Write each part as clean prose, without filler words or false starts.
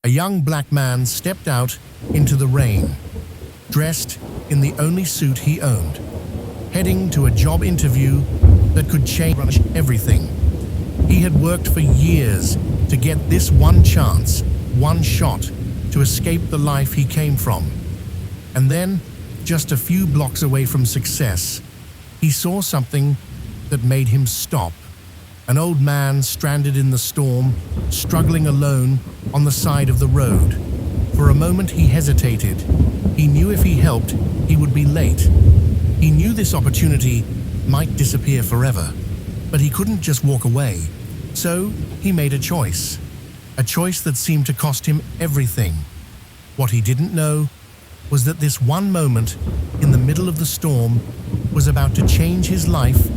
A young black man stepped out into the rain, dressed in the only suit he owned, heading to a job interview that could change everything. He had worked for years to get this one chance, one shot, to escape the life he came from. And then, just a few blocks away from success, he saw something that made him stop. An old man stranded in the storm, struggling alone on the side of the road. For a moment he hesitated. He knew if he helped, he would be late. He knew this opportunity might disappear forever, but he couldn't just walk away. So he made a choice that seemed to cost him everything. What he didn't know was that this one moment in the middle of the storm was about to change his life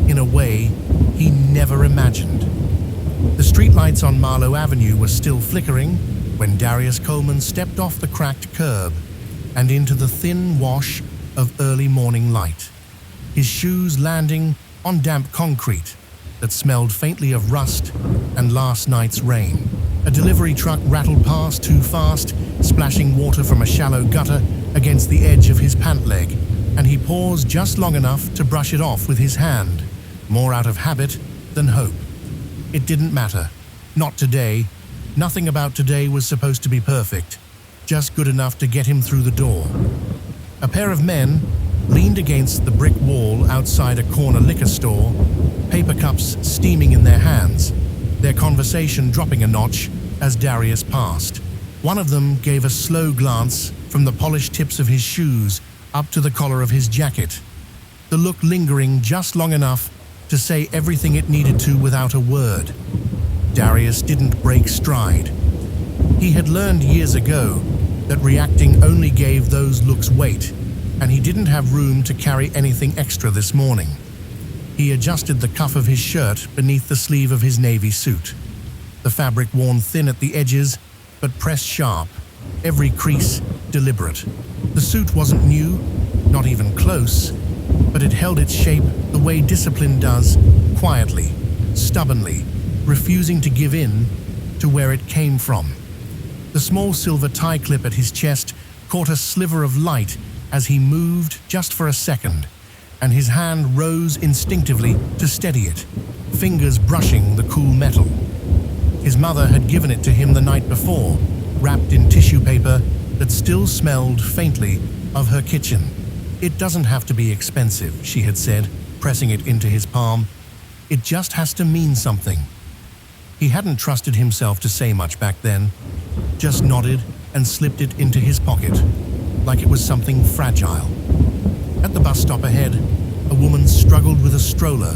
in a way he never imagined. The streetlights on Marlowe Avenue were still flickering when Darius Coleman stepped off the cracked curb and into the thin wash of early morning light, his shoes landing on damp concrete that smelled faintly of rust and last night's rain. A delivery truck rattled past too fast, splashing water from a shallow gutter against the edge of his pant leg, and he paused just long enough to brush it off with his hand, more out of habit than hope. It didn't matter. Not today. Nothing about today was supposed to be perfect, just good enough to get him through the door. A pair of men leaned against the brick wall outside a corner liquor store, paper cups steaming in their hands, their conversation dropping a notch as Darius passed. One of them gave a slow glance from the polished tips of his shoes up to the collar of his jacket, the look lingering just long enough to say everything it needed to without a word. Darius didn't break stride. He had learned years ago that reacting only gave those looks weight, and he didn't have room to carry anything extra this morning. He adjusted the cuff of his shirt beneath the sleeve of his navy suit, the fabric worn thin at the edges but pressed sharp, every crease deliberate. The suit wasn't new, not even close, but it held its shape the way discipline does, quietly, stubbornly, refusing to give in to where it came from. The small silver tie clip at his chest caught a sliver of light as he moved just for a second, and his hand rose instinctively to steady it, fingers brushing the cool metal. His mother had given it to him the night before, wrapped in tissue paper that still smelled faintly of her kitchen. "It doesn't have to be expensive," she had said, pressing it into his palm. "It just has to mean something." He hadn't trusted himself to say much back then, just nodded and slipped it into his pocket, like it was something fragile. At the bus stop ahead, a woman struggled with a stroller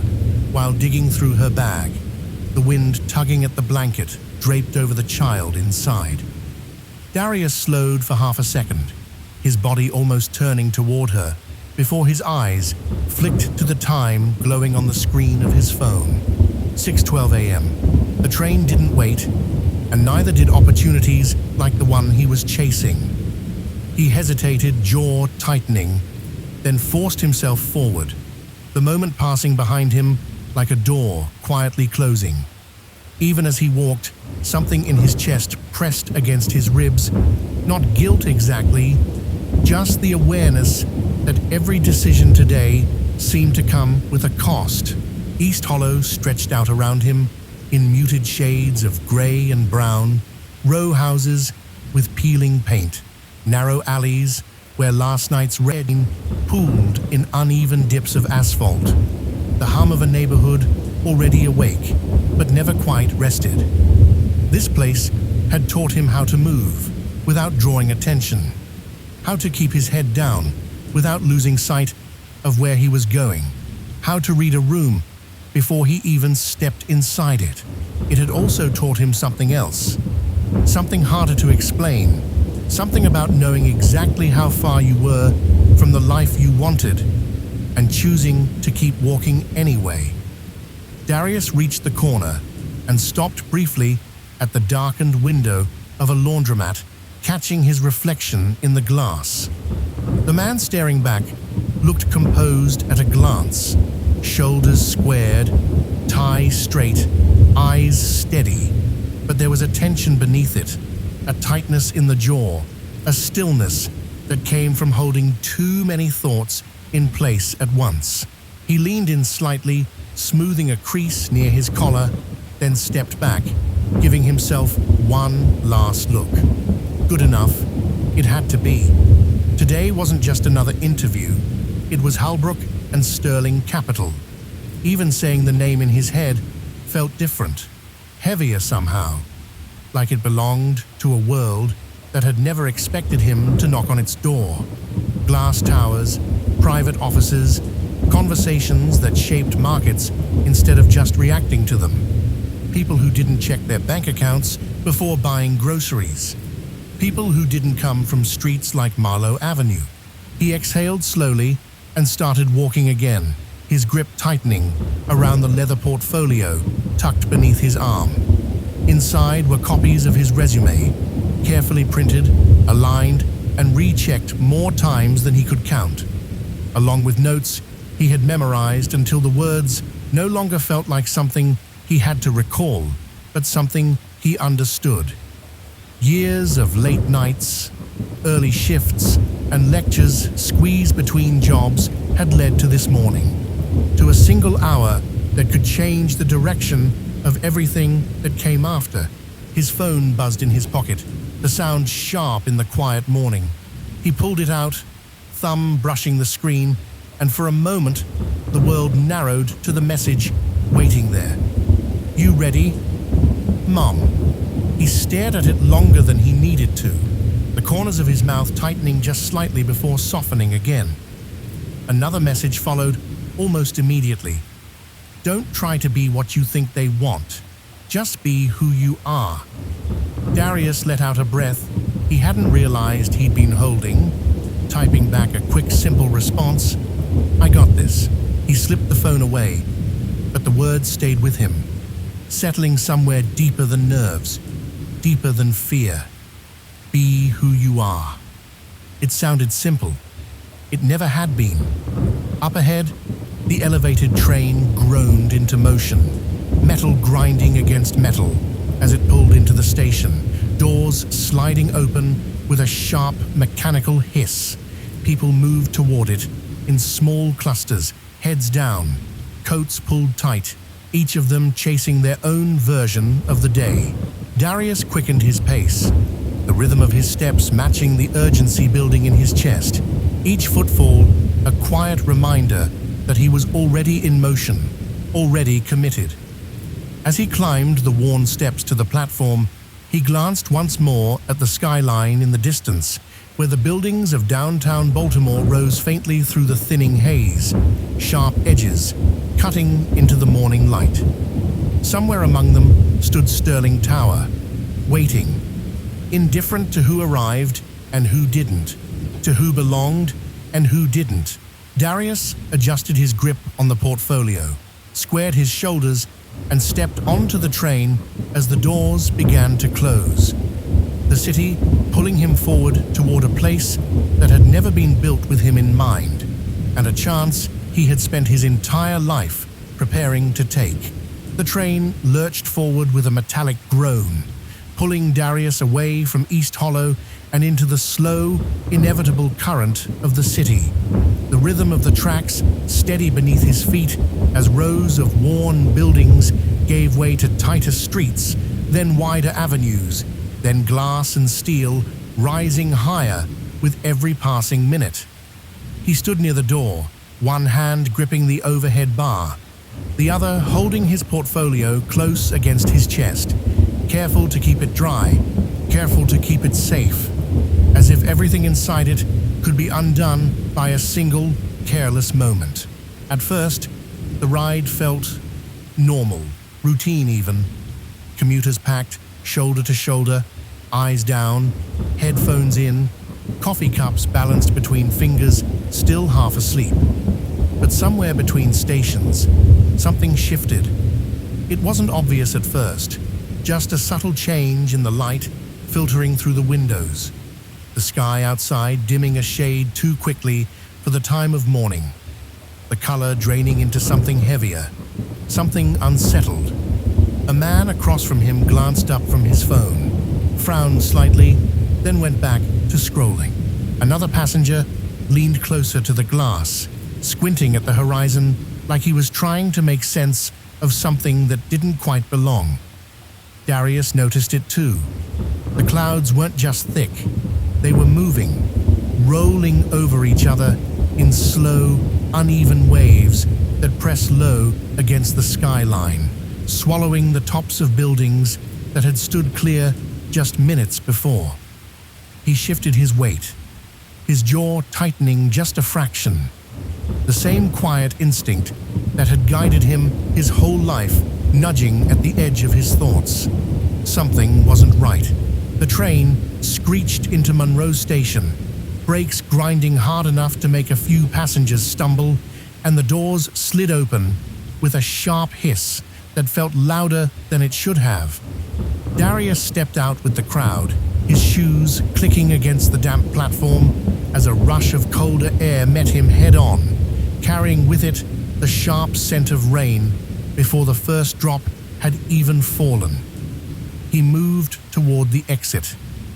while digging through her bag, the wind tugging at the blanket draped over the child inside. Darius slowed for half a second, his body almost turning toward her, before his eyes flicked to the time glowing on the screen of his phone. 6:12 a.m. The train didn't wait, and neither did opportunities like the one he was chasing. He hesitated, jaw tightening, then forced himself forward, the moment passing behind him like a door quietly closing. Even as he walked, something in his chest pressed against his ribs, not guilt exactly, just the awareness that every decision today seemed to come with a cost. East Hollow stretched out around him in muted shades of gray and brown, row houses with peeling paint, narrow alleys where last night's rain pooled in uneven dips of asphalt, the hum of a neighborhood already awake but never quite rested. This place had taught him how to move without drawing attention, how to keep his head down without losing sight of where he was going, how to read a room before he even stepped inside it. It had also taught him something else, something harder to explain, something about knowing exactly how far you were from the life you wanted and choosing to keep walking anyway. Darius reached the corner and stopped briefly at the darkened window of a laundromat, catching his reflection in the glass. The man staring back looked composed at a glance, shoulders squared, tie straight, eyes steady, but there was a tension beneath it, a tightness in the jaw, a stillness that came from holding too many thoughts in place at once. He leaned in slightly, smoothing a crease near his collar, then stepped back, giving himself one last look. Good enough. It had to be. Today wasn't just another interview. It was Halbrook and Sterling Capital. Even saying the name in his head felt different, heavier somehow, like it belonged to a world that had never expected him to knock on its door. Glass towers, private offices, conversations that shaped markets instead of just reacting to them. People who didn't check their bank accounts before buying groceries. People who didn't come from streets like Marlowe Avenue. He exhaled slowly and started walking again, his grip tightening around the leather portfolio tucked beneath his arm. Inside were copies of his resume, carefully printed, aligned, and rechecked more times than he could count, along with notes he had memorized until the words no longer felt like something he had to recall, but something he understood. Years of late nights, early shifts, and lectures squeezed between jobs had led to this morning, to a single hour that could change the direction of everything that came after. His phone buzzed in his pocket, the sound sharp in the quiet morning. He pulled it out, thumb brushing the screen, and for a moment, the world narrowed to the message waiting there. "You ready? Mom." He stared at it longer than he needed to, the corners of his mouth tightening just slightly before softening again. Another message followed almost immediately. "Don't try to be what you think they want. Just be who you are." Darius let out a breath he hadn't realized he'd been holding, typing back a quick, simple response. "I got this." He slipped the phone away, but the words stayed with him, settling somewhere deeper than nerves, deeper than fear. Be who you are. It sounded simple. It never had been. Up ahead, the elevated train groaned into motion, metal grinding against metal as it pulled into the station, doors sliding open with a sharp mechanical hiss. People moved toward it in small clusters, heads down, coats pulled tight, each of them chasing their own version of the day. Darius quickened his pace, the rhythm of his steps matching the urgency building in his chest, each footfall a quiet reminder that he was already in motion, already committed. As he climbed the worn steps to the platform, he glanced once more at the skyline in the distance, where the buildings of downtown Baltimore rose faintly through the thinning haze, sharp edges cutting into the morning light. Somewhere among them stood Sterling Tower, waiting, indifferent to who arrived and who didn't, to who belonged and who didn't. Darius adjusted his grip on the portfolio, squared his shoulders, and stepped onto the train as the doors began to close. The city pulling him forward toward a place that had never been built with him in mind, and a chance he had spent his entire life preparing to take. The train lurched forward with a metallic groan, pulling Darius away from East Hollow and into the slow, inevitable current of the city. The rhythm of the tracks steady beneath his feet as rows of worn buildings gave way to tighter streets, then wider avenues, then glass and steel rising higher with every passing minute. He stood near the door, one hand gripping the overhead bar, the other holding his portfolio close against his chest, careful to keep it dry, careful to keep it safe, as if everything inside it could be undone by a single, careless moment. At first, the ride felt normal, routine even. Commuters packed, shoulder to shoulder, eyes down, headphones in, coffee cups balanced between fingers, still half asleep. But somewhere between stations, something shifted. It wasn't obvious at first, just a subtle change in the light filtering through the windows. The sky outside dimming a shade too quickly for the time of morning. The color draining into something heavier, something unsettled. A man across from him glanced up from his phone, frowned slightly, then went back to scrolling. Another passenger leaned closer to the glass, squinting at the horizon like he was trying to make sense of something that didn't quite belong. Darius noticed it too. The clouds weren't just thick, they were moving, rolling over each other in slow, uneven waves that pressed low against the skyline, swallowing the tops of buildings that had stood clear just minutes before. He shifted his weight, his jaw tightening just a fraction. The same quiet instinct that had guided him his whole life, nudging at the edge of his thoughts. Something wasn't right. The train screeched into Monroe Station, brakes grinding hard enough to make a few passengers stumble, and the doors slid open with a sharp hiss that felt louder than it should have. Darius stepped out with the crowd, his shoes clicking against the damp platform as a rush of colder air met him head-on, carrying with it the sharp scent of rain before the first drop had even fallen. He moved toward the exit,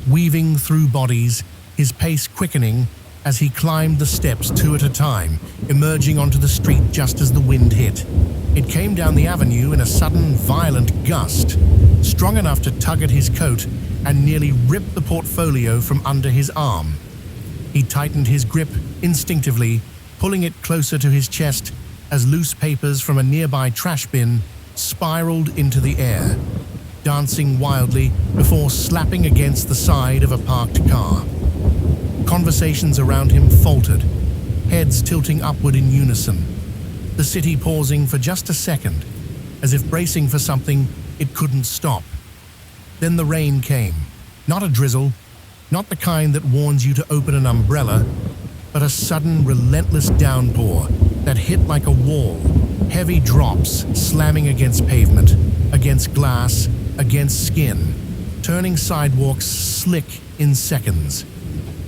weaving through bodies, his pace quickening as he climbed the steps two at a time, emerging onto the street just as the wind hit. It came down the avenue in a sudden, violent gust, strong enough to tug at his coat and nearly rip the portfolio from under his arm. He tightened his grip instinctively, pulling it closer to his chest as loose papers from a nearby trash bin spiraled into the air, dancing wildly before slapping against the side of a parked car. Conversations around him faltered, heads tilting upward in unison, the city pausing for just a second, as if bracing for something it couldn't stop. Then the rain came, not a drizzle, not the kind that warns you to open an umbrella, but a sudden, relentless downpour that hit like a wall, heavy drops slamming against pavement, against glass, against skin, turning sidewalks slick in seconds.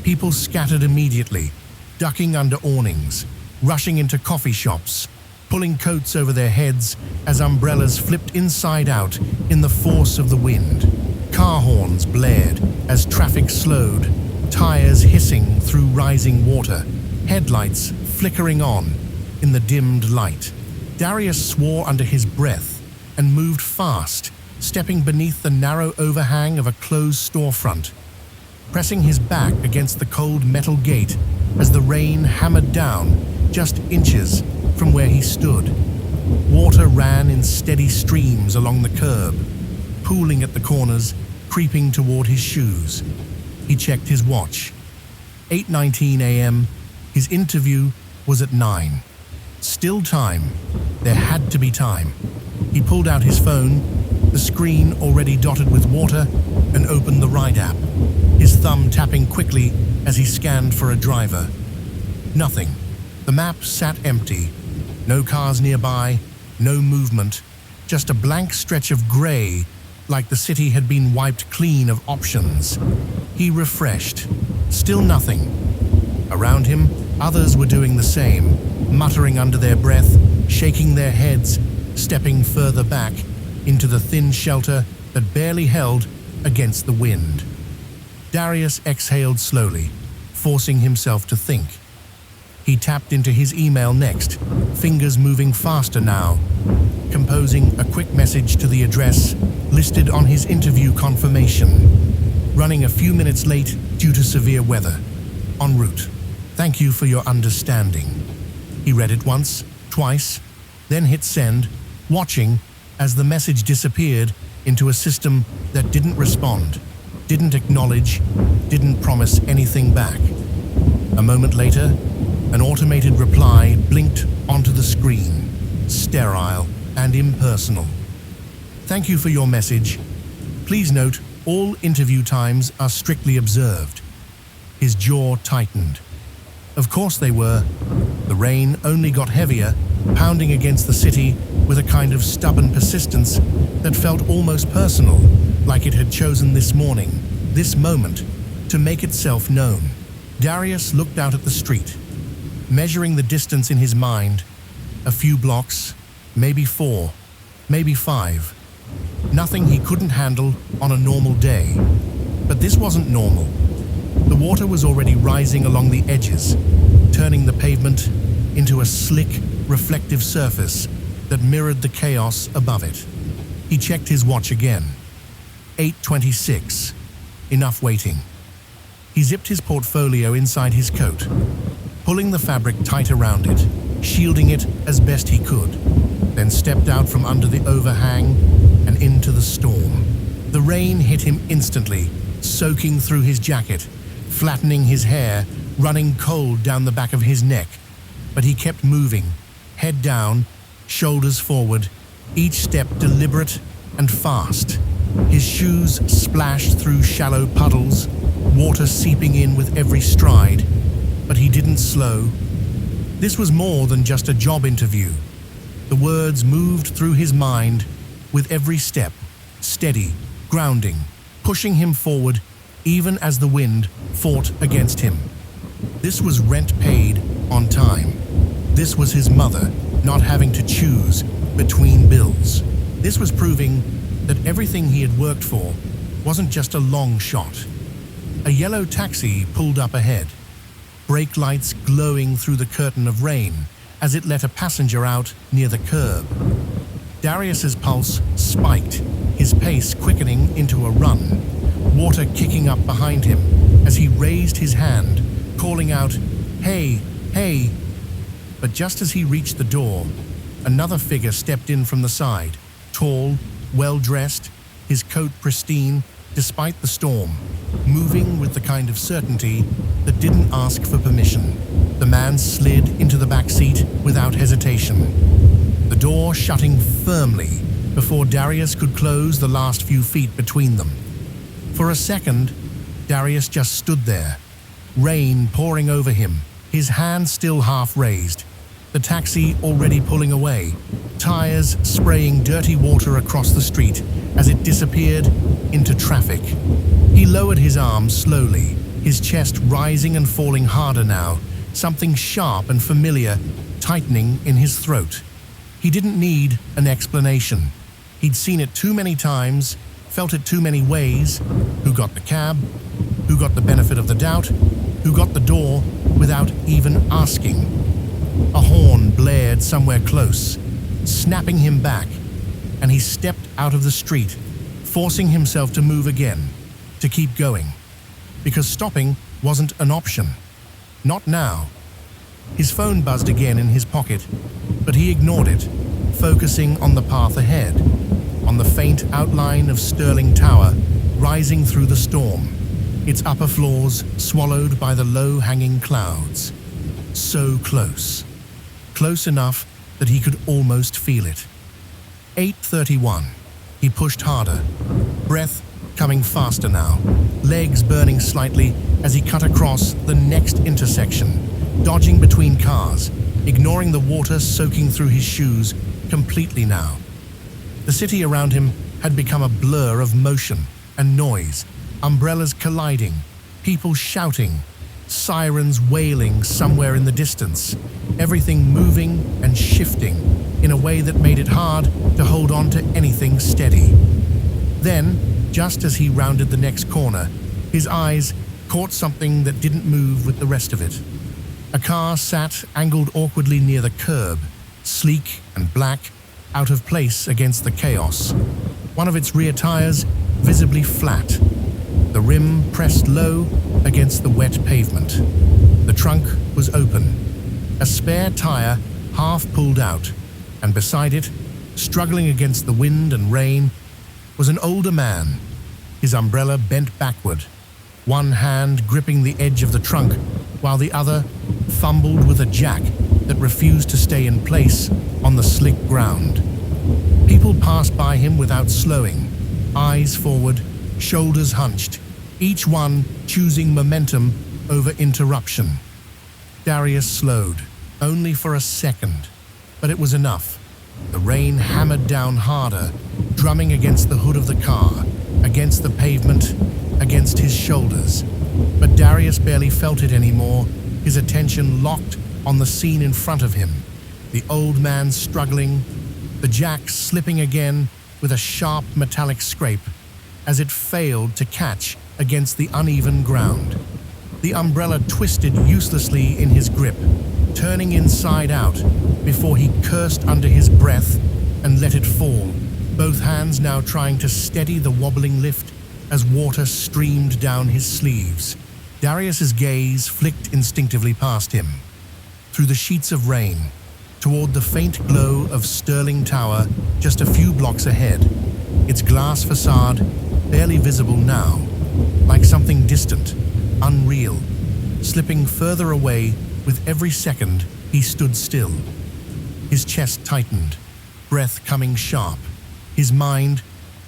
People scattered immediately, ducking under awnings, rushing into coffee shops, pulling coats over their heads as umbrellas flipped inside out in the force of the wind. Car horns blared as traffic slowed, tires hissing through rising water, headlights flickering on in the dimmed light. Darius swore under his breath and moved fast, stepping beneath the narrow overhang of a closed storefront, pressing his back against the cold metal gate as the rain hammered down just inches from where he stood. Water ran in steady streams along the curb, pooling at the corners, creeping toward his shoes. He checked his watch. 8:19 a.m. His interview was at 9. Still time. There had to be time. He pulled out his phone, the screen already dotted with water, and opened the ride app, his thumb tapping quickly as he scanned for a driver. Nothing. The map sat empty. No cars nearby, no movement, just a blank stretch of gray, like the city had been wiped clean of options. He refreshed. Still nothing. Around him, others were doing the same, muttering under their breath, shaking their heads, stepping further back into the thin shelter that barely held against the wind. Darius exhaled slowly, forcing himself to think. He tapped into his email next, fingers moving faster now, composing a quick message to the address listed on his interview confirmation. Running a few minutes late due to severe weather. En route. Thank you for your understanding. He read it once, twice, then hit send, watching as the message disappeared into a system that didn't respond, didn't acknowledge, didn't promise anything back. A moment later, an automated reply blinked onto the screen, sterile and impersonal. Thank you for your message. Please note, all interview times are strictly observed. His jaw tightened. Of course they were. The rain only got heavier, pounding against the city with a kind of stubborn persistence that felt almost personal, like it had chosen this morning, this moment, to make itself known. Darius looked out at the street, measuring the distance in his mind. A few blocks, maybe 4, maybe 5. Nothing he couldn't handle on a normal day. But this wasn't normal. The water was already rising along the edges, turning the pavement into a slick, reflective surface that mirrored the chaos above it. He checked his watch again. 8:26. Enough waiting. He zipped his portfolio inside his coat, pulling the fabric tight around it, shielding it as best he could, then stepped out from under the overhang and into the storm. The rain hit him instantly, soaking through his jacket, flattening his hair, running cold down the back of his neck. But he kept moving, head down, shoulders forward, each step deliberate and fast. His shoes splashed through shallow puddles, water seeping in with every stride, but he didn't slow. This was more than just a job interview. The words moved through his mind with every step, steady, grounding, pushing him forward even as the wind fought against him. This was rent paid on time. This was his mother not having to choose between bills. This was proving that everything he had worked for wasn't just a long shot. A yellow taxi pulled up ahead, brake lights glowing through the curtain of rain as it let a passenger out near the curb. Darius's pulse spiked, his pace quickening into a run, water kicking up behind him as he raised his hand, calling out, "Hey, hey!" But just as he reached the door, another figure stepped in from the side, tall, well-dressed, his coat pristine despite the storm, moving with the kind of certainty that didn't ask for permission. The man slid into the back seat without hesitation, the door shutting firmly before Darius could close the last few feet between them. For a second, Darius just stood there, rain pouring over him, his hand still half raised, the taxi already pulling away, tires spraying dirty water across the street as it disappeared into traffic. He lowered his arms slowly, his chest rising and falling harder now, something sharp and familiar tightening in his throat. He didn't need an explanation. He'd seen it too many times, felt it too many ways. Who got the cab? Who got the benefit of the doubt? Who got the door without even asking? A horn blared somewhere close, snapping him back, and he stepped out of the street, forcing himself to move again, to keep going. Because stopping wasn't an option. Not now. His phone buzzed again in his pocket, but he ignored it, focusing on the path ahead, on the faint outline of Sterling Tower rising through the storm, its upper floors swallowed by the low-hanging clouds. So close. Close enough that he could almost feel it. 8:31. He pushed harder, breath coming faster now, legs burning slightly as he cut across the next intersection, dodging between cars, ignoring the water soaking through his shoes completely now. The city around him had become a blur of motion and noise, umbrellas colliding, people shouting, sirens wailing somewhere in the distance, everything moving and shifting in a way that made it hard to hold on to anything steady. Then, just as he rounded the next corner, his eyes caught something that didn't move with the rest of it. A car sat angled awkwardly near the curb, sleek and black, out of place against the chaos. One of its rear tires visibly flat, the rim pressed low against the wet pavement. The trunk was open, a spare tire half pulled out, and beside it, struggling against the wind and rain, was an older man, his umbrella bent backward, one hand gripping the edge of the trunk while the other fumbled with a jack that refused to stay in place on the slick ground. People passed by him without slowing, eyes forward, shoulders hunched, each one choosing momentum over interruption. Darius slowed, only for a second, but it was enough. The rain hammered down harder, drumming against the hood of the car, against the pavement, against his shoulders. But Darius barely felt it anymore, his attention locked on the scene in front of him. The old man struggling, the jack slipping again with a sharp metallic scrape, as it failed to catch against the uneven ground. The umbrella twisted uselessly in his grip, turning inside out before he cursed under his breath and let it fall, both hands now trying to steady the wobbling lift as water streamed down his sleeves. Darius's gaze flicked instinctively past him, through the sheets of rain, toward the faint glow of Sterling Tower just a few blocks ahead, its glass facade barely visible now, like something distant, unreal, slipping further away with every second he stood still. His chest tightened, breath coming sharp, his mind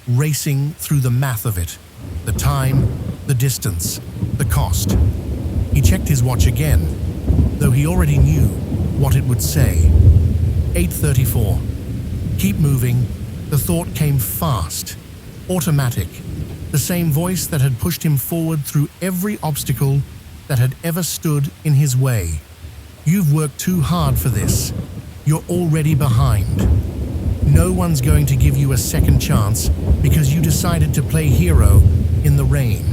racing through the math of it, the time, the distance, the cost. He checked his watch again, though he already knew what it would say. 8:34. Keep moving. The thought came fast, automatic, the same voice that had pushed him forward through every obstacle that had ever stood in his way. You've worked too hard for this. You're already behind. No one's going to give you a second chance because you decided to play hero in the rain.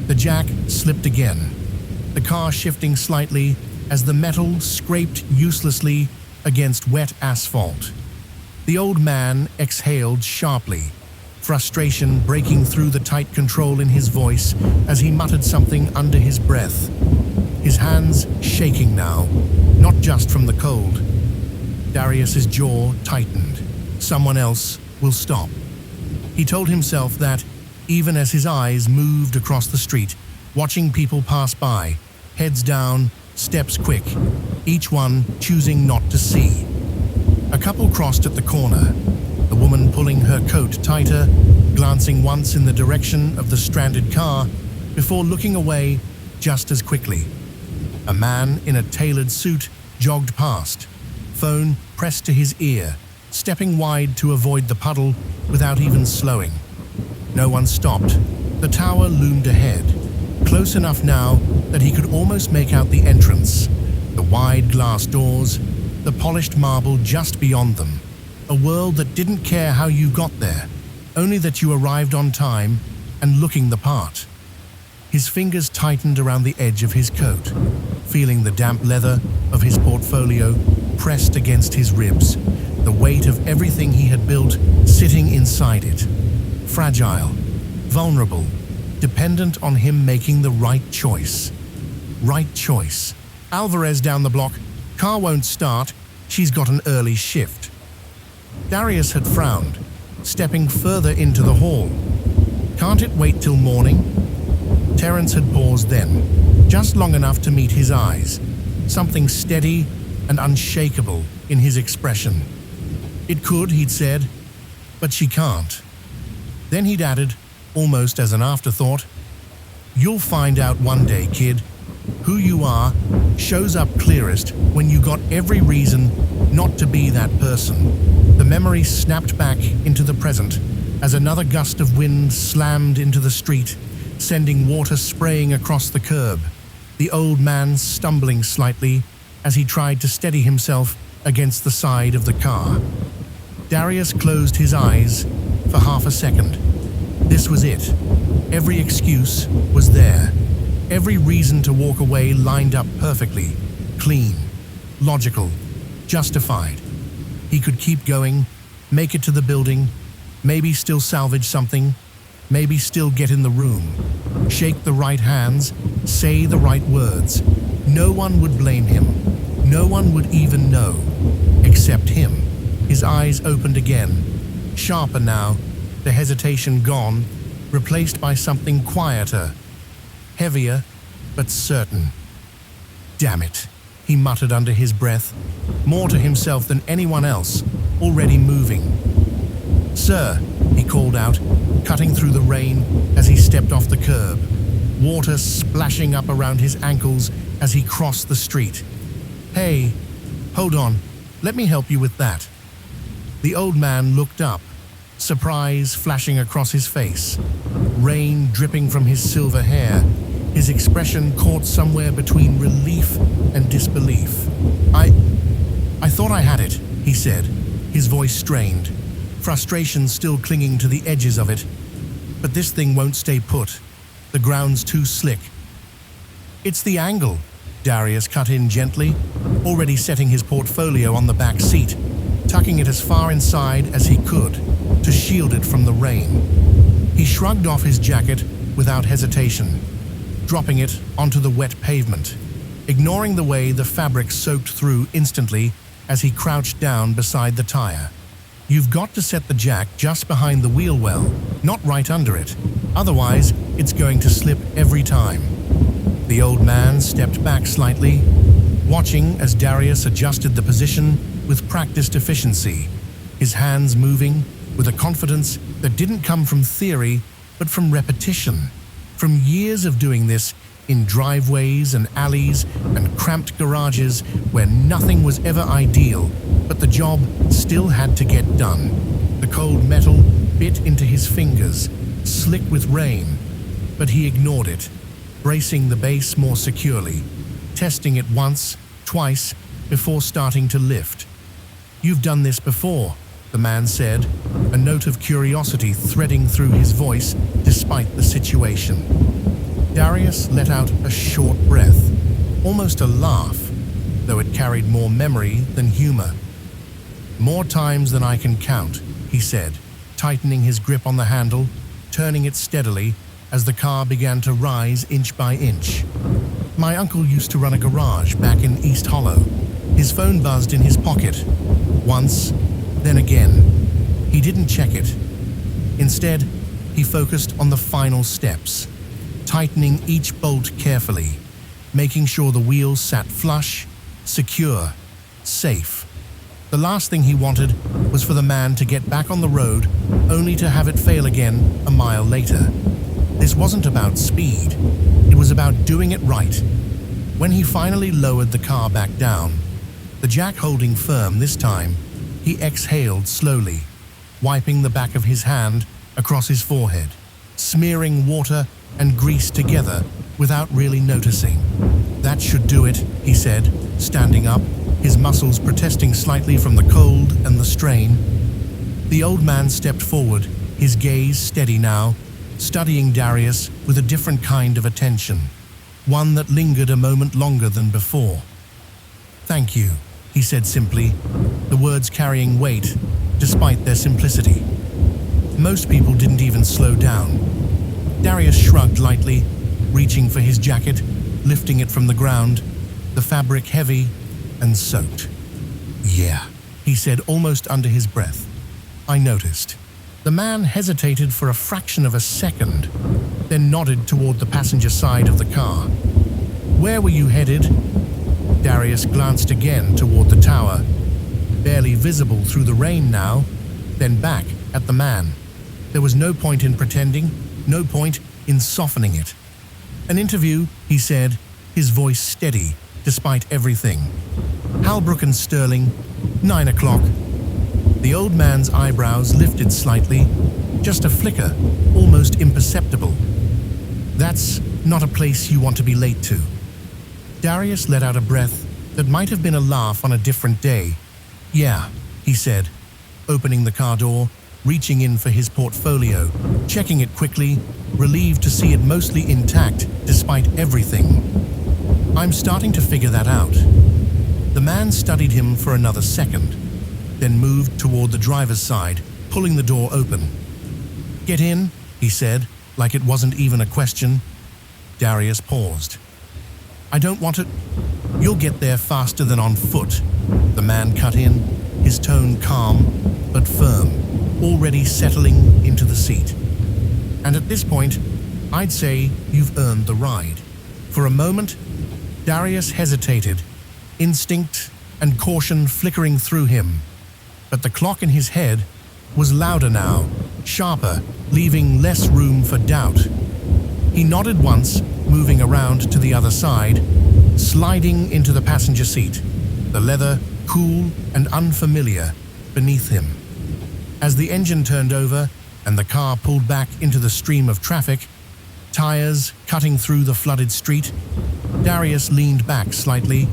The jack slipped again, the car shifting slightly as the metal scraped uselessly against wet asphalt. The old man exhaled sharply, frustration breaking through the tight control in his voice as he muttered something under his breath. His hands shaking now, not just from the cold. Darius's jaw tightened. Someone else will stop. He told himself that, even as his eyes moved across the street, watching people pass by, heads down, steps quick, each one choosing not to see. A couple crossed at the corner, the woman pulling her coat tighter, glancing once in the direction of the stranded car before looking away just as quickly. A man in a tailored suit jogged past, phone pressed to his ear, stepping wide to avoid the puddle without even slowing. No one stopped. The tower loomed ahead, close enough now that he could almost make out the entrance, the wide glass doors, the polished marble just beyond them. A world that didn't care how you got there, only that you arrived on time and looking the part. His fingers tightened around the edge of his coat, feeling the damp leather of his portfolio pressed against his ribs, the weight of everything he had built sitting inside it. Fragile, vulnerable, dependent on him making the right choice. Right choice. Alvarez down the block. Car won't start. She's got an early shift. Darius had frowned, stepping further into the hall. Can't it wait till morning? Terence had paused then, just long enough to meet his eyes, something steady and unshakable in his expression. It could, he'd said, but she can't. Then he'd added, almost as an afterthought, "You'll find out one day, kid. Who you are shows up clearest when you got every reason not to be that person." The memory snapped back into the present as another gust of wind slammed into the street, sending water spraying across the curb, the old man stumbling slightly as he tried to steady himself against the side of the car. Darius closed his eyes for half a second. This was it. Every excuse was there. Every reason to walk away lined up perfectly, clean, logical, justified. He could keep going, make it to the building, maybe still salvage something, maybe still get in the room, shake the right hands, say the right words. No one would blame him. No one would even know, except him. His eyes opened again, sharper now, the hesitation gone, replaced by something quieter, heavier, but certain. Damn it, he muttered under his breath, more to himself than anyone else, already moving. "Sir," he called out, cutting through the rain as he stepped off the curb, water splashing up around his ankles as he crossed the street. "Hey, hold on, let me help you with that." The old man looked up, surprise flashing across his face, rain dripping from his silver hair, his expression caught somewhere between relief and disbelief. I thought I had it," he said, his voice strained, frustration still clinging to the edges of it. But this thing won't stay put. The ground's too slick. It's the angle, Darius cut in gently, already setting his portfolio on the back seat, tucking it as far inside as he could to shield it from the rain. He shrugged off his jacket without hesitation, dropping it onto the wet pavement, ignoring the way the fabric soaked through instantly as he crouched down beside the tire. You've got to set the jack just behind the wheel well, not right under it. Otherwise, it's going to slip every time. The old man stepped back slightly, watching as Darius adjusted the position with practiced efficiency, his hands moving with a confidence that didn't come from theory, but from repetition. From years of doing this in driveways and alleys and cramped garages where nothing was ever ideal, but the job still had to get done. The cold metal bit into his fingers, slick with rain, but he ignored it, bracing the base more securely, testing it once, twice, before starting to lift. "You've done this before," the man said, a note of curiosity threading through his voice despite the situation. Darius let out a short breath, almost a laugh, though it carried more memory than humor. "More times than I can count," he said, tightening his grip on the handle, turning it steadily as the car began to rise inch by inch. "My uncle used to run a garage back in East Hollow." His phone buzzed in his pocket. Once, then again. He didn't check it. Instead, he focused on the final steps, tightening each bolt carefully, making sure the wheels sat flush, secure, safe. The last thing he wanted was for the man to get back on the road only to have it fail again a mile later. This wasn't about speed. It was about doing it right. When he finally lowered the car back down, the jack holding firm this time, he exhaled slowly, wiping the back of his hand across his forehead, smearing water and grease together without really noticing. "That should do it," he said, standing up, his muscles protesting slightly from the cold and the strain. The old man stepped forward, his gaze steady now, studying Darius with a different kind of attention, one that lingered a moment longer than before. "Thank you," he said simply, the words carrying weight despite their simplicity. Most people didn't even slow down. Darius shrugged lightly, reaching for his jacket, lifting it from the ground, the fabric heavy and soaked. "Yeah," he said almost under his breath. "I noticed." The man hesitated for a fraction of a second, then nodded toward the passenger side of the car. "Where were you headed?" Darius glanced again toward the tower, barely visible through the rain now, then back at the man. There was no point in pretending, no point in softening it. "An interview," he said, his voice steady despite everything. "Halbrook and Sterling, 9 o'clock. The old man's eyebrows lifted slightly, just a flicker, almost imperceptible. "That's not a place you want to be late to." Darius let out a breath that might have been a laugh on a different day. "Yeah," he said, opening the car door, reaching in for his portfolio, checking it quickly, relieved to see it mostly intact despite everything. "I'm starting to figure that out." The man studied him for another second, then moved toward the driver's side, pulling the door open. "Get in," he said, like it wasn't even a question. Darius paused. "I don't want to—" "You'll get there faster than on foot," the man cut in, his tone calm but firm, already settling into the seat. "And at this point, I'd say you've earned the ride." For a moment, Darius hesitated, instinct and caution flickering through him. But the clock in his head was louder now, sharper, leaving less room for doubt. He nodded once, moving around to the other side, sliding into the passenger seat, the leather cool and unfamiliar beneath him. As the engine turned over and the car pulled back into the stream of traffic, tires cutting through the flooded street, Darius leaned back slightly,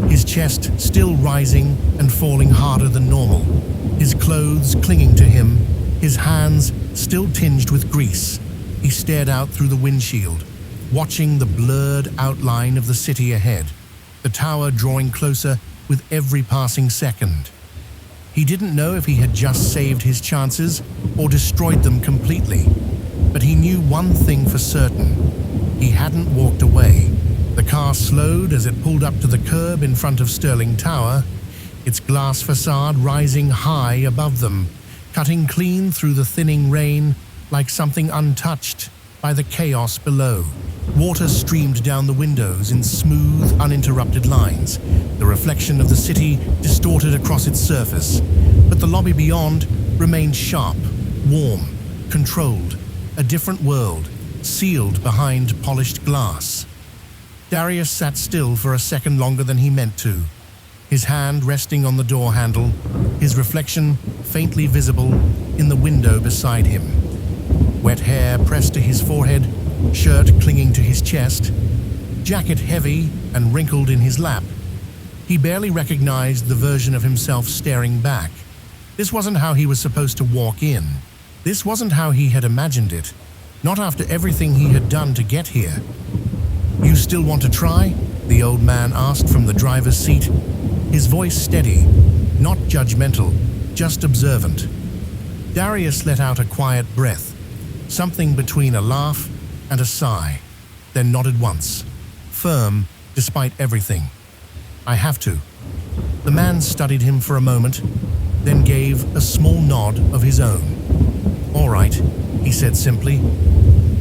his chest still rising and falling harder than normal, his clothes clinging to him, his hands still tinged with grease. He stared out through the windshield, watching the blurred outline of the city ahead, the tower drawing closer with every passing second. He didn't know if he had just saved his chances or destroyed them completely, but he knew one thing for certain. He hadn't walked away. The car slowed as it pulled up to the curb in front of Sterling Tower, its glass facade rising high above them, cutting clean through the thinning rain like something untouched by the chaos below. Water streamed down the windows in smooth, uninterrupted lines, the reflection of the city distorted across its surface. But the lobby beyond remained sharp, warm, controlled, a different world, sealed behind polished glass. Darius sat still for a second longer than he meant to, his hand resting on the door handle, his reflection faintly visible in the window beside him. Wet hair pressed to his forehead, shirt clinging to his chest, jacket heavy and wrinkled in his lap. He barely recognized the version of himself staring back. This wasn't how he was supposed to walk in. This wasn't how he had imagined it, not after everything he had done to get here. "You still want to try?" the old man asked from the driver's seat, his voice steady, not judgmental, just observant. Darius let out a quiet breath, something between a laugh and a sigh, then nodded once, firm despite everything. "I have to." The man studied him for a moment, then gave a small nod of his own. "All right," he said simply.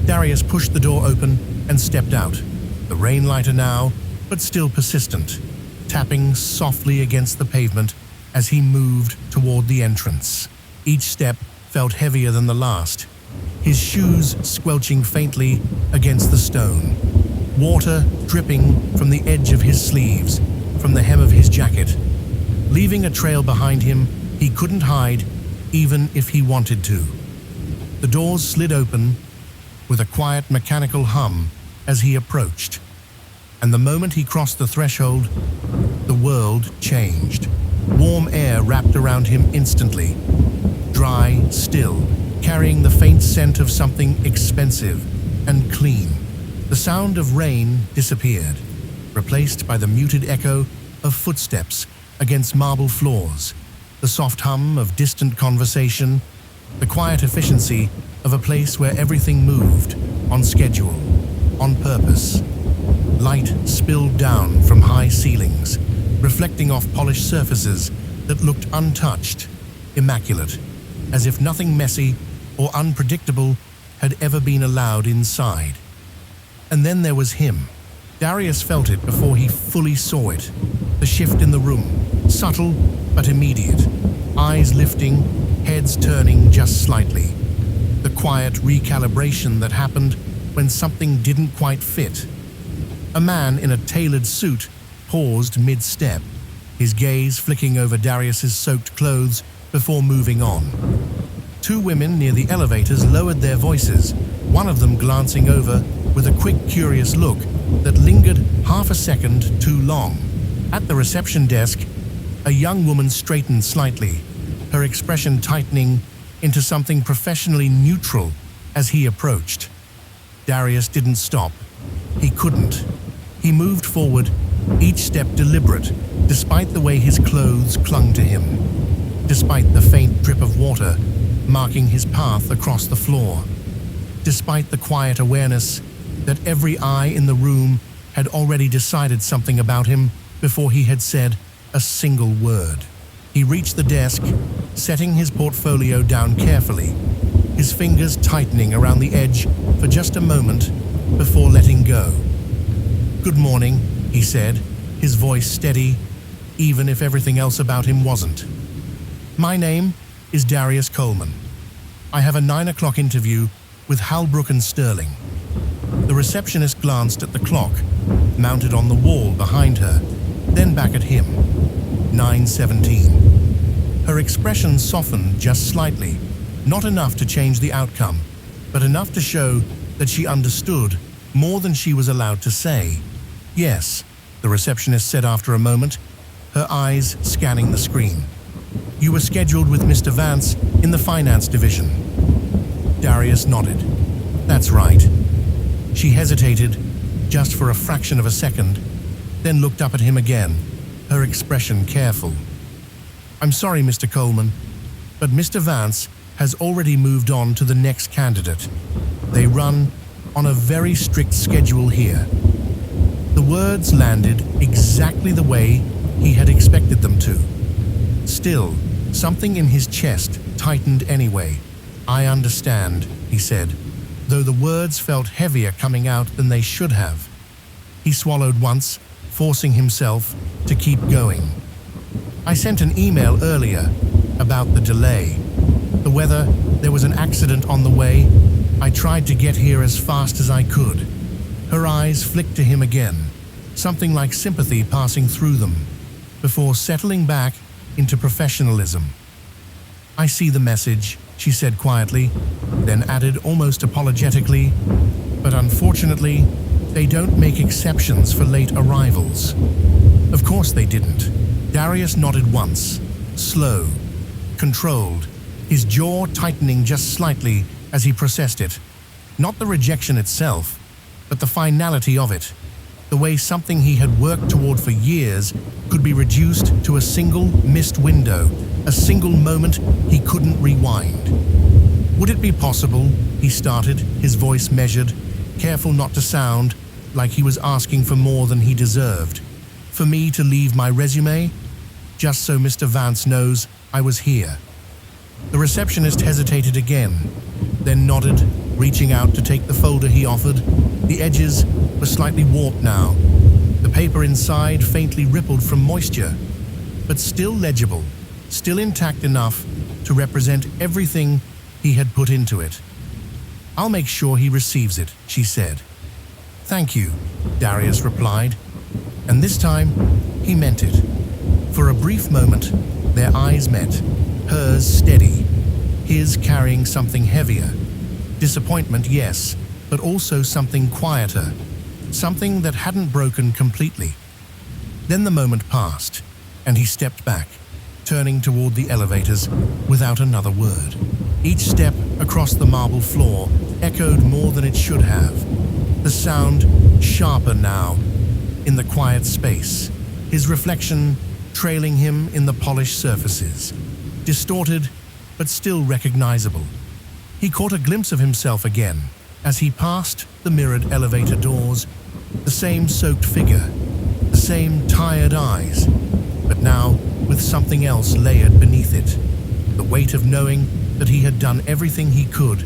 Darius pushed the door open and stepped out, the rain lighter now, but still persistent, tapping softly against the pavement as he moved toward the entrance. Each step felt heavier than the last, his shoes squelching faintly against the stone, water dripping from the edge of his sleeves, from the hem of his jacket, leaving a trail behind him he couldn't hide even if he wanted to. The doors slid open with a quiet mechanical hum as he approached, and the moment he crossed the threshold, the world changed. Warm air wrapped around him instantly, dry, still, carrying the faint scent of something expensive and clean. The sound of rain disappeared, replaced by the muted echo of footsteps against marble floors, the soft hum of distant conversation, the quiet efficiency of a place where everything moved, on schedule, on purpose. Light spilled down from high ceilings, reflecting off polished surfaces that looked untouched, immaculate, as if nothing messy or unpredictable had ever been allowed inside. And then there was him. Darius felt it before he fully saw it. The shift in the room, subtle but immediate, eyes lifting, heads turning just slightly. The quiet recalibration that happened when something didn't quite fit. A man in a tailored suit paused mid-step, his gaze flicking over Darius's soaked clothes before moving on. Two women near the elevators lowered their voices, one of them glancing over with a quick, curious look that lingered half a second too long. At the reception desk, a young woman straightened slightly, her expression tightening into something professionally neutral as he approached. Darius didn't stop. He couldn't. He moved forward, each step deliberate, despite the way his clothes clung to him, despite the faint drip of water marking his path across the floor, despite the quiet awareness that every eye in the room had already decided something about him before he had said a single word. He reached the desk, setting his portfolio down carefully, his fingers tightening around the edge for just a moment before letting go. "Good morning," he said, his voice steady, even if everything else about him wasn't. "My name is Darius Coleman. I have a 9 o'clock interview with Halbrook and Sterling." The receptionist glanced at the clock, mounted on the wall behind her, then back at him. 9:17. Her expression softened just slightly, not enough to change the outcome, but enough to show that she understood more than she was allowed to say. "Yes," the receptionist said after a moment, her eyes scanning the screen. "You were scheduled with Mr. Vance in the finance division." Darius nodded. That's right. She hesitated just for a fraction of a second, then looked up at him again, her expression careful. I'm sorry, Mr. Coleman, but Mr. Vance has already moved on to the next candidate. They run on a very strict schedule here. The words landed exactly the way he had expected them to. Still, something in his chest tightened anyway. I understand, he said, though the words felt heavier coming out than they should have. He swallowed once, forcing himself to keep going. I sent an email earlier about the delay. The weather, there was an accident on the way. I tried to get here as fast as I could. Her eyes flicked to him again, something like sympathy passing through them, before settling back into professionalism. I see the message, she said quietly, then added almost apologetically, but unfortunately, they don't make exceptions for late arrivals. Of course they didn't. Darius nodded once, slow, controlled, his jaw tightening just slightly as he processed it. Not the rejection itself, but the finality of it. The way something he had worked toward for years could be reduced to a single missed window, a single moment he couldn't rewind. Would it be possible, he started, his voice measured, careful not to sound like he was asking for more than he deserved, for me to leave my resume, just so Mr. Vance knows I was here? The receptionist hesitated again, then nodded, reaching out to take the folder he offered. The edges were slightly warped now. The paper inside faintly rippled from moisture, but still legible, still intact enough to represent everything he had put into it. I'll make sure he receives it, she said. Thank you, Darius replied, and this time he meant it. For a brief moment, their eyes met, hers steady, his carrying something heavier. Disappointment, yes, but also something quieter, something that hadn't broken completely. Then the moment passed, and he stepped back, turning toward the elevators without another word. Each step across the marble floor echoed more than it should have, the sound sharper now in the quiet space, his reflection trailing him in the polished surfaces, distorted but still recognizable. He caught a glimpse of himself again as he passed the mirrored elevator doors, the same soaked figure, the same tired eyes, but now with something else layered beneath it, the weight of knowing that he had done everything he could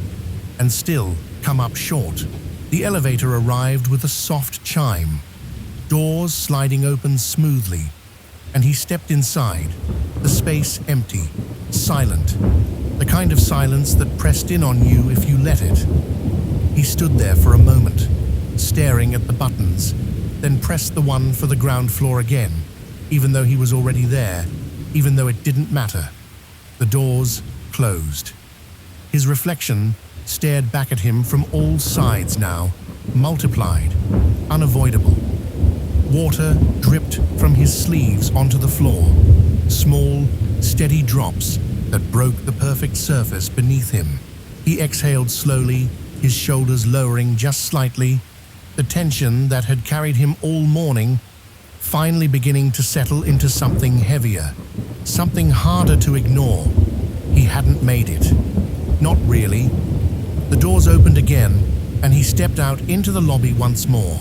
and still come up short. The elevator arrived with a soft chime, doors sliding open smoothly, and he stepped inside, the space empty, silent, the kind of silence that pressed in on you if you let it. He stood there for a moment, staring at the buttons, then pressed the one for the ground floor again, even though he was already there, even though it didn't matter. The doors closed. His reflection stared back at him from all sides now, multiplied, unavoidable. Water dripped from his sleeves onto the floor, small, steady drops that broke the perfect surface beneath him. He exhaled slowly, his shoulders lowering just slightly, the tension that had carried him all morning finally beginning to settle into something heavier, something harder to ignore. He hadn't made it. Not really. The doors opened again, and he stepped out into the lobby once more.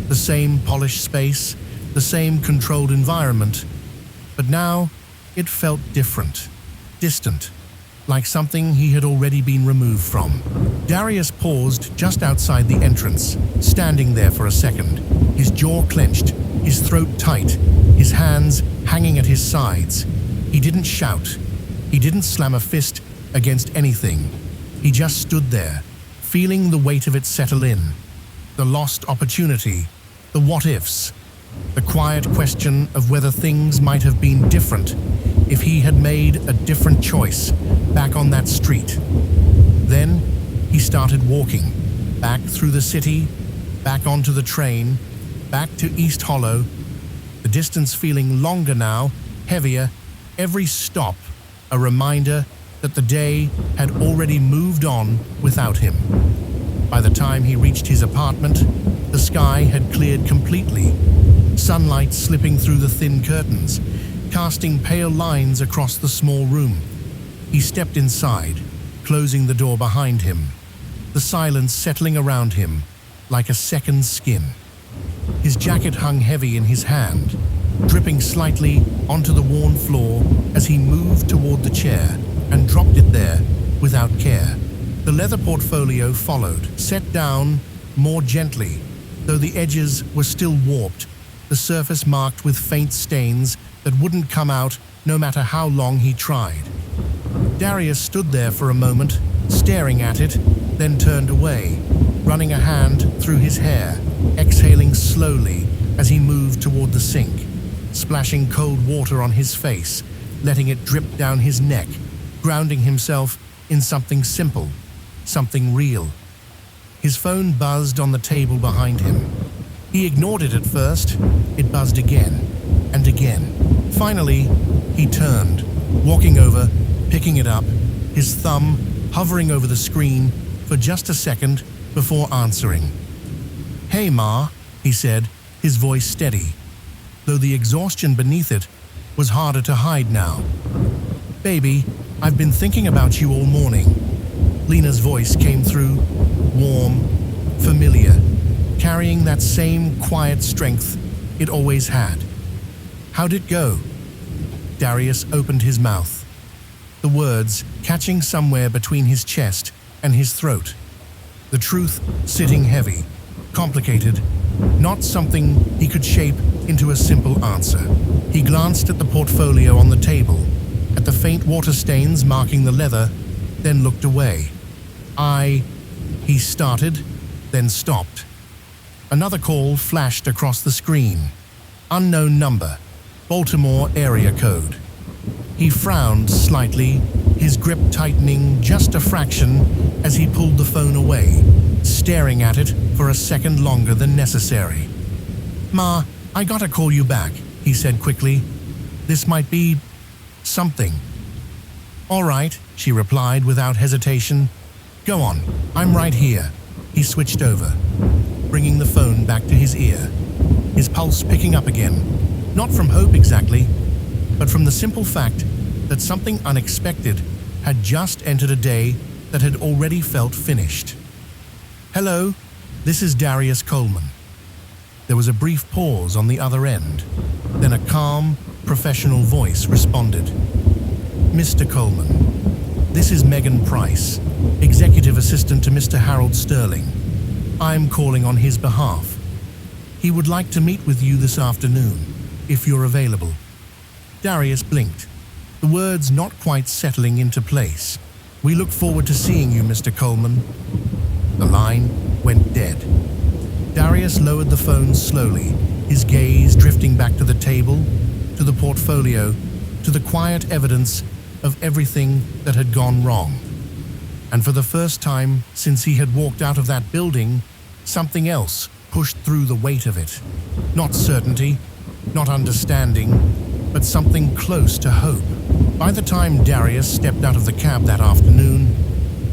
The same polished space, the same controlled environment, but now it felt different, distant, like something he had already been removed from. Darius paused just outside the entrance, standing there for a second, his jaw clenched, his throat tight, his hands hanging at his sides. He didn't shout. He didn't slam a fist against anything. He just stood there, feeling the weight of it settle in. The lost opportunity, the what-ifs, the quiet question of whether things might have been different if he had made a different choice back on that street. Then he started walking, back through the city, back onto the train, back to East Hollow, the distance feeling longer now, heavier, every stop a reminder that the day had already moved on without him. By the time he reached his apartment, the sky had cleared completely, sunlight slipping through the thin curtains, casting pale lines across the small room. He stepped inside, closing the door behind him, the silence settling around him like a second skin. His jacket hung heavy in his hand, dripping slightly onto the worn floor as he moved toward the chair and dropped it there without care. The leather portfolio followed, set down more gently, though the edges were still warped, the surface marked with faint stains that wouldn't come out no matter how long he tried. Darius stood there for a moment, staring at it, then turned away, running a hand through his hair, exhaling slowly as he moved toward the sink, splashing cold water on his face, letting it drip down his neck, grounding himself in something simple, something real. His phone buzzed on the table behind him. He ignored it at first. It buzzed again and again. Finally, he turned, walking over, picking it up, his thumb hovering over the screen for just a second before answering. "Hey, Ma," he said, his voice steady, though the exhaustion beneath it was harder to hide now. "Baby, I've been thinking about you all morning." Lena's voice came through, warm, familiar, carrying that same quiet strength it always had. "How'd it go?" Darius opened his mouth, the words catching somewhere between his chest and his throat. The truth sitting heavy, complicated, not something he could shape into a simple answer. He glanced at the portfolio on the table, at the faint water stains marking the leather, then looked away. He started, then stopped. Another call flashed across the screen. Unknown number, Baltimore area code. He frowned slightly, his grip tightening just a fraction as he pulled the phone away, staring at it for a second longer than necessary. "Ma, I gotta call you back," he said quickly. "This might be something." "All right," she replied without hesitation. "Go on, I'm right here." He switched over, bringing the phone back to his ear, his pulse picking up again, not from hope exactly, but from the simple fact that something unexpected had just entered a day that had already felt finished. "Hello, this is Darius Coleman." There was a brief pause on the other end, then a calm, professional voice responded. "Mr. Coleman, this is Megan Price, executive assistant to Mr. Harold Sterling. I'm calling on his behalf. He would like to meet with you this afternoon, if you're available." Darius blinked, the words not quite settling into place. "We look forward to seeing you, Mr. Coleman." The line went dead. Darius lowered the phone slowly, his gaze drifting back to the table, to the portfolio, to the quiet evidence of everything that had gone wrong. And for the first time since he had walked out of that building, something else pushed through the weight of it. Not certainty, not understanding, but something close to hope. By the time Darius stepped out of the cab that afternoon,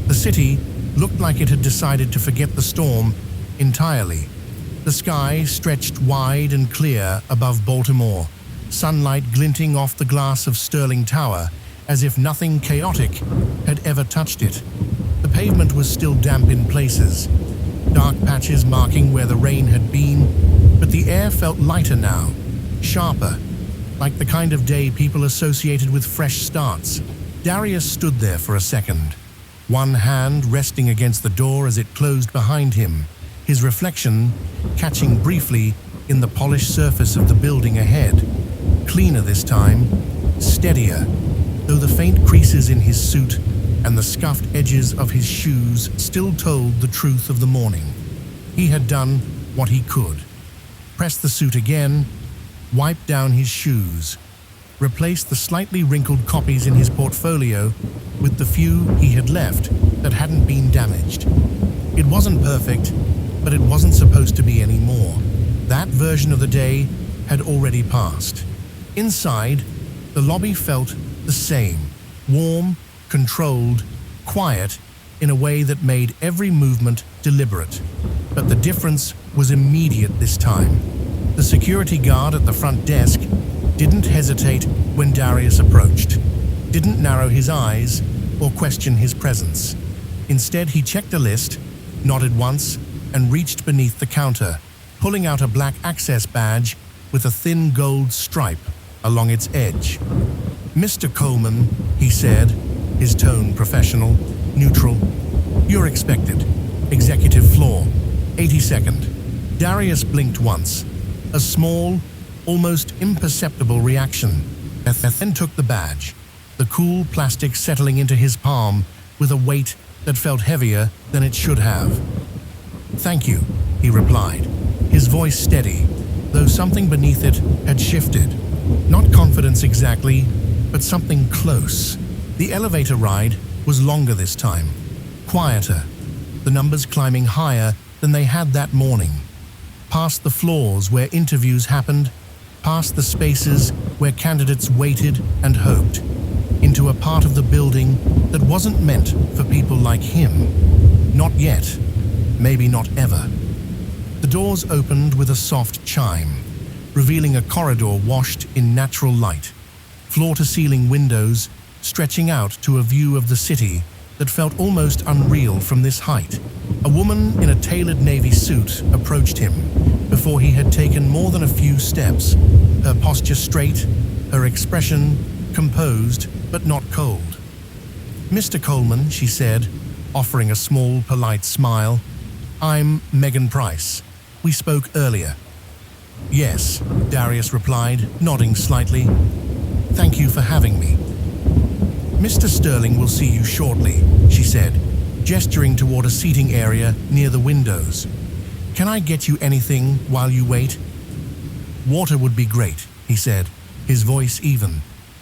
the city looked like it had decided to forget the storm entirely. The sky stretched wide and clear above Baltimore, sunlight glinting off the glass of Sterling Tower as if nothing chaotic had ever touched it. The pavement was still damp in places, dark patches marking where the rain had been, but the air felt lighter now, sharper, like the kind of day people associated with fresh starts. Darius stood there for a second, one hand resting against the door as it closed behind him, his reflection catching briefly in the polished surface of the building ahead. Cleaner this time, steadier, though the faint creases in his suit and the scuffed edges of his shoes still told the truth of the morning. He had done what he could. Pressed the suit again, wiped down his shoes, replaced the slightly wrinkled copies in his portfolio with the few he had left that hadn't been damaged. It wasn't perfect, but it wasn't supposed to be anymore. That version of the day had already passed. Inside, the lobby felt the same, warm, controlled, quiet, in a way that made every movement deliberate. But the difference was immediate this time. The security guard at the front desk didn't hesitate when Darius approached, didn't narrow his eyes or question his presence. Instead, he checked a list, nodded once, and reached beneath the counter, pulling out a black access badge with a thin gold stripe along its edge. "Mr. Coleman," he said, his tone professional, neutral. "You're expected. Executive floor, 82nd. Darius blinked once. A small, almost imperceptible reaction. Then took the badge, the cool plastic settling into his palm with a weight that felt heavier than it should have. "Thank you," he replied, his voice steady, though something beneath it had shifted. Not confidence exactly, but something close. The elevator ride was longer this time, quieter, the numbers climbing higher than they had that morning. Past the floors where interviews happened, past the spaces where candidates waited and hoped, into a part of the building that wasn't meant for people like him. Not yet, maybe not ever. The doors opened with a soft chime, revealing a corridor washed in natural light, floor-to-ceiling windows stretching out to a view of the city that felt almost unreal from this height. A woman in a tailored navy suit approached him before he had taken more than a few steps, her posture straight, her expression composed but not cold. "Mr. Coleman," she said, offering a small, polite smile, "I'm Megan Price. We spoke earlier." "Yes," Darius replied, nodding slightly. "Thank you for having me." "Mr. Sterling will see you shortly," she said, gesturing toward a seating area near the windows. "Can I get you anything while you wait?" "Water would be great," he said, his voice even,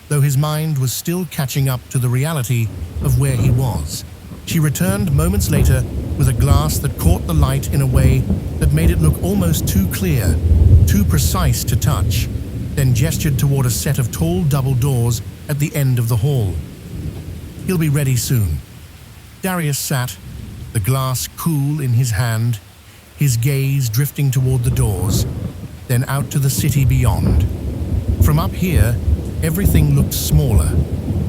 though his mind was still catching up to the reality of where he was. She returned moments later with a glass that caught the light in a way that made it look almost too clear, too precise to touch, then gestured toward a set of tall double doors at the end of the hall. "He'll be ready soon." Darius sat, the glass cool in his hand, his gaze drifting toward the doors, then out to the city beyond. From up here, everything looked smaller,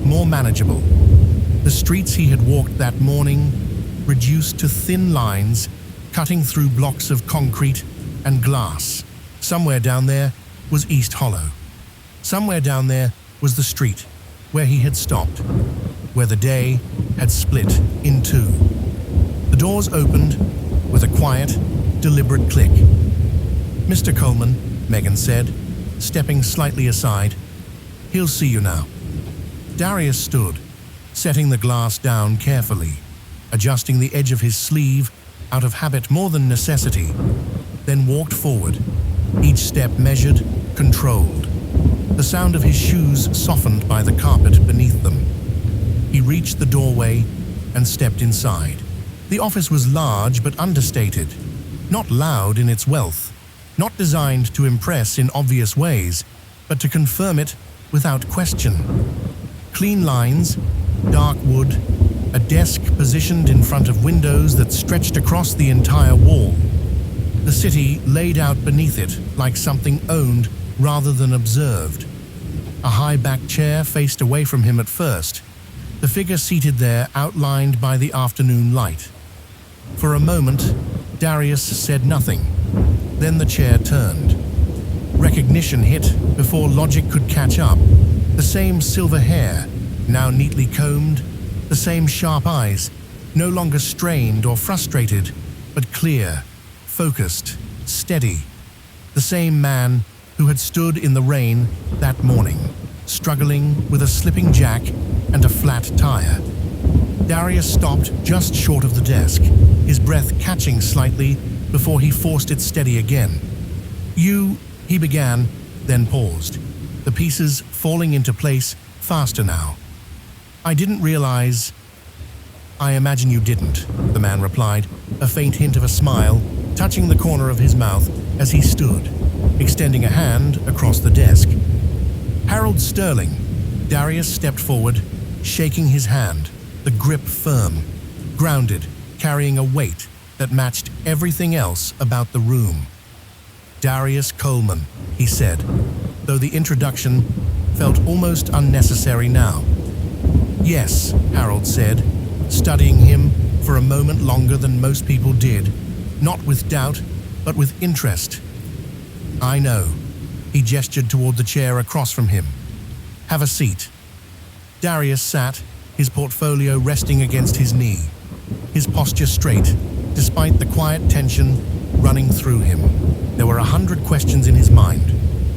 more manageable. The streets he had walked that morning reduced to thin lines cutting through blocks of concrete and glass. Somewhere down there was East Hollow. Somewhere down there was the street where he had stopped, where the day had split in two. The doors opened with a quiet, deliberate click. "Mr. Coleman," Megan said, stepping slightly aside, "he'll see you now." Darius stood, setting the glass down carefully, adjusting the edge of his sleeve out of habit more than necessity, then walked forward, each step measured, controlled. The sound of his shoes softened by the carpet beneath them. He reached the doorway and stepped inside. The office was large but understated, not loud in its wealth, not designed to impress in obvious ways, but to confirm it without question. Clean lines, dark wood, a desk positioned in front of windows that stretched across the entire wall. The city laid out beneath it like something owned rather than observed. A high-backed chair faced away from him at first, the figure seated there outlined by the afternoon light. For a moment, Darius said nothing. Then the chair turned. Recognition hit before logic could catch up. The same silver hair, now neatly combed, the same sharp eyes, no longer strained or frustrated, but clear, focused, steady. The same man who had stood in the rain that morning, struggling with a slipping jack and a flat tire. Darius stopped just short of the desk, his breath catching slightly before he forced it steady again. He began, then paused, the pieces falling into place faster now. "I didn't realize." "I imagine you didn't," the man replied, a faint hint of a smile touching the corner of his mouth as he stood, extending a hand across the desk. "Harold Sterling." Darius stepped forward, shaking his hand, the grip firm. grounded, carrying a weight that matched everything else about the room. "Darius Coleman," he said, though the introduction felt almost unnecessary now. "Yes," Harold said, studying him for a moment longer than most people did, not with doubt, but with interest. "I know." He gestured toward the chair across from him. "Have a seat." Darius sat, his portfolio resting against his knee, his posture straight, despite the quiet tension running through him. There were 100 questions in his mind,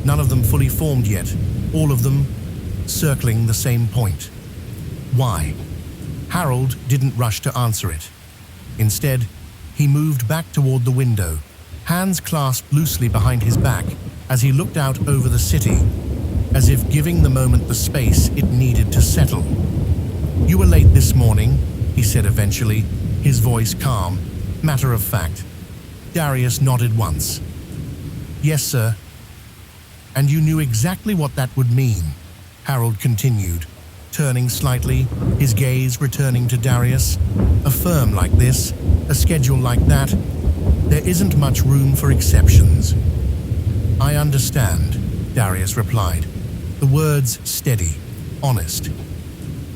none of them fully formed yet, all of them circling the same point. Why? Harold didn't rush to answer it. Instead, he moved back toward the window, hands clasped loosely behind his back as he looked out over the city, as if giving the moment the space it needed to settle. "You were late this morning," he said eventually, his voice calm, matter of fact. Darius nodded once. "Yes, sir." "And you knew exactly what that would mean," Harold continued, turning slightly, his gaze returning to Darius. "A firm like this, a schedule like that, there isn't much room for exceptions." "I understand," Darius replied, the words steady, honest.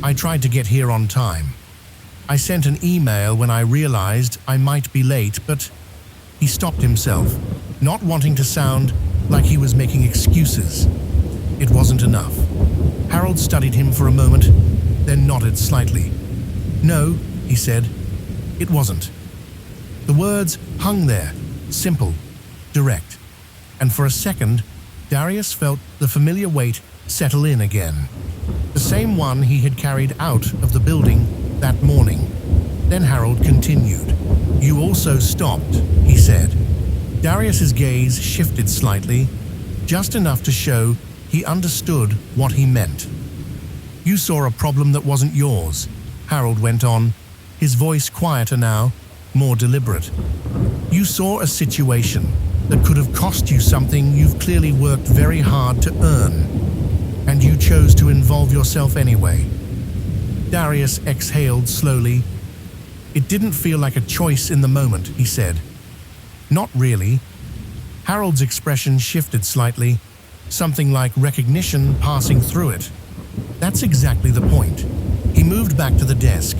"I tried to get here on time. I sent an email when I realized I might be late, but..." He stopped himself, not wanting to sound like he was making excuses. It wasn't enough. Harold studied him for a moment, then nodded slightly. "No," he said, "it wasn't." The words hung there, simple, direct, and for a second, Darius felt the familiar weight settle in again. The same one he had carried out of the building that morning. Then Harold continued. "You also stopped," he said. Darius's gaze shifted slightly, just enough to show he understood what he meant. "You saw a problem that wasn't yours," Harold went on, his voice quieter now, more deliberate. "You saw a situation that could have cost you something you've clearly worked very hard to earn, and you chose to involve yourself anyway." Darius exhaled slowly. "It didn't feel like a choice in the moment," he said. "Not really." Harold's expression shifted slightly, something like recognition passing through it. "That's exactly the point." He moved back to the desk,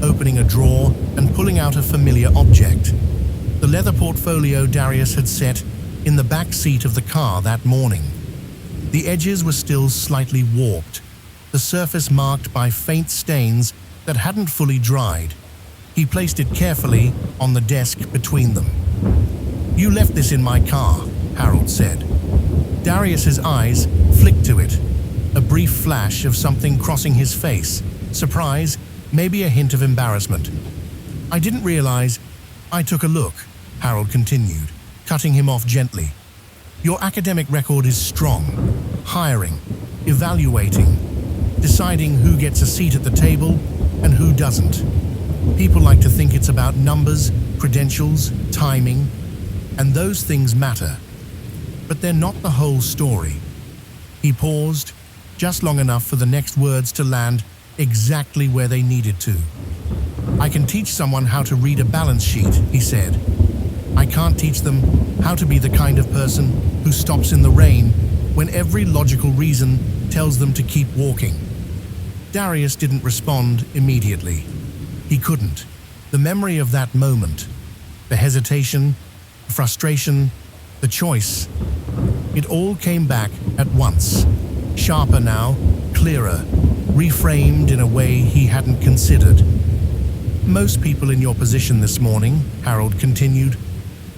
opening a drawer and pulling out a familiar object. The leather portfolio Darius had set in the back seat of the car that morning. The edges were still slightly warped, the surface marked by faint stains that hadn't fully dried. He placed it carefully on the desk between them. "You left this in my car," Harold said. Darius's eyes flicked to it, a brief flash of something crossing his face, surprise, maybe a hint of embarrassment. "I didn't realize. I took a look," Harold continued, cutting him off gently. "Your academic record is strong, hiring, evaluating, deciding who gets a seat at the table and who doesn't. People like to think it's about numbers, credentials, timing, and those things matter. But they're not the whole story." He paused, just long enough for the next words to land exactly where they needed to. "I can teach someone how to read a balance sheet," he said. "I can't teach them how to be the kind of person who stops in the rain when every logical reason tells them to keep walking." Darius didn't respond immediately. He couldn't. The memory of that moment, the hesitation, the frustration, the choice, it all came back at once, sharper now, clearer, reframed in a way he hadn't considered. "Most people in your position this morning," Harold continued,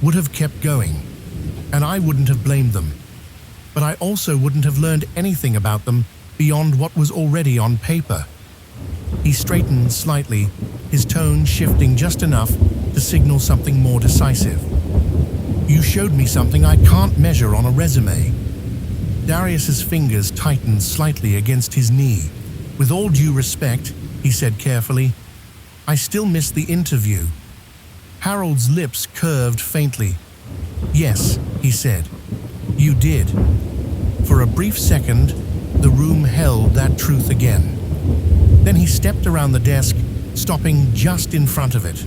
"would have kept going, and I wouldn't have blamed them. But I also wouldn't have learned anything about them beyond what was already on paper." He straightened slightly, his tone shifting just enough to signal something more decisive. "You showed me something I can't measure on a resume." Darius's fingers tightened slightly against his knee. "With all due respect," he said carefully, "I still missed the interview." Harold's lips curved faintly. "Yes," he said, "you did." For a brief second, the room held that truth again. Then he stepped around the desk stopping just in front of it.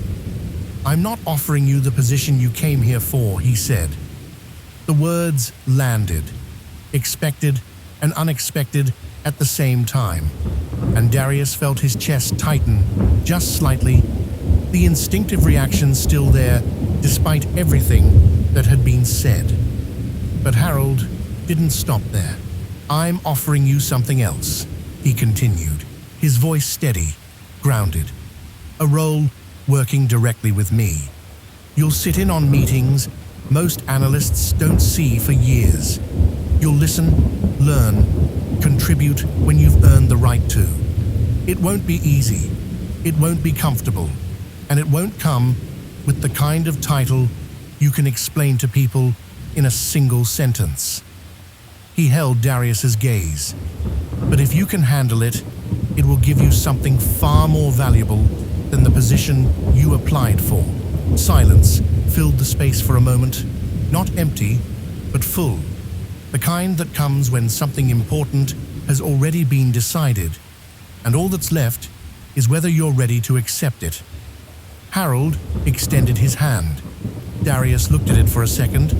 "I'm not offering you the position you came here for," he said. The words landed, expected and unexpected at the same time, and Darius felt his chest tighten just slightly, the instinctive reaction still there despite everything that had been said. But Harold didn't stop there. "I'm offering you something else," he continued, his voice steady, grounded. "A role working directly with me. You'll sit in on meetings most analysts don't see for years. You'll listen, learn, contribute when you've earned the right to. It won't be easy, it won't be comfortable, and it won't come with the kind of title you can explain to people in a single sentence." He held Darius's gaze. "But if you can handle it, it will give you something far more valuable than the position you applied for." Silence filled the space for a moment, not empty, but full. The kind that comes when something important has already been decided, and all that's left is whether you're ready to accept it. Harold extended his hand. Darius looked at it for a second,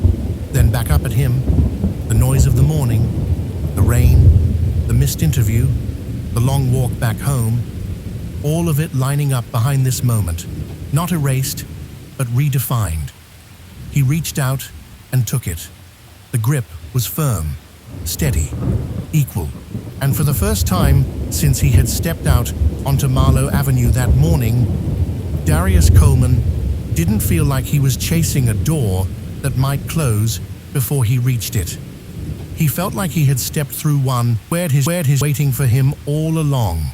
then back up at him. The noise of the morning, the rain, the missed interview, the long walk back home, all of it lining up behind this moment, not erased, but redefined. He reached out and took it. The grip was firm, steady, equal, and for the first time since he had stepped out onto Marlowe Avenue that morning, Darius Coleman didn't feel like he was chasing a door that might close before he reached it. He felt like he had stepped through one where his waiting for him all along.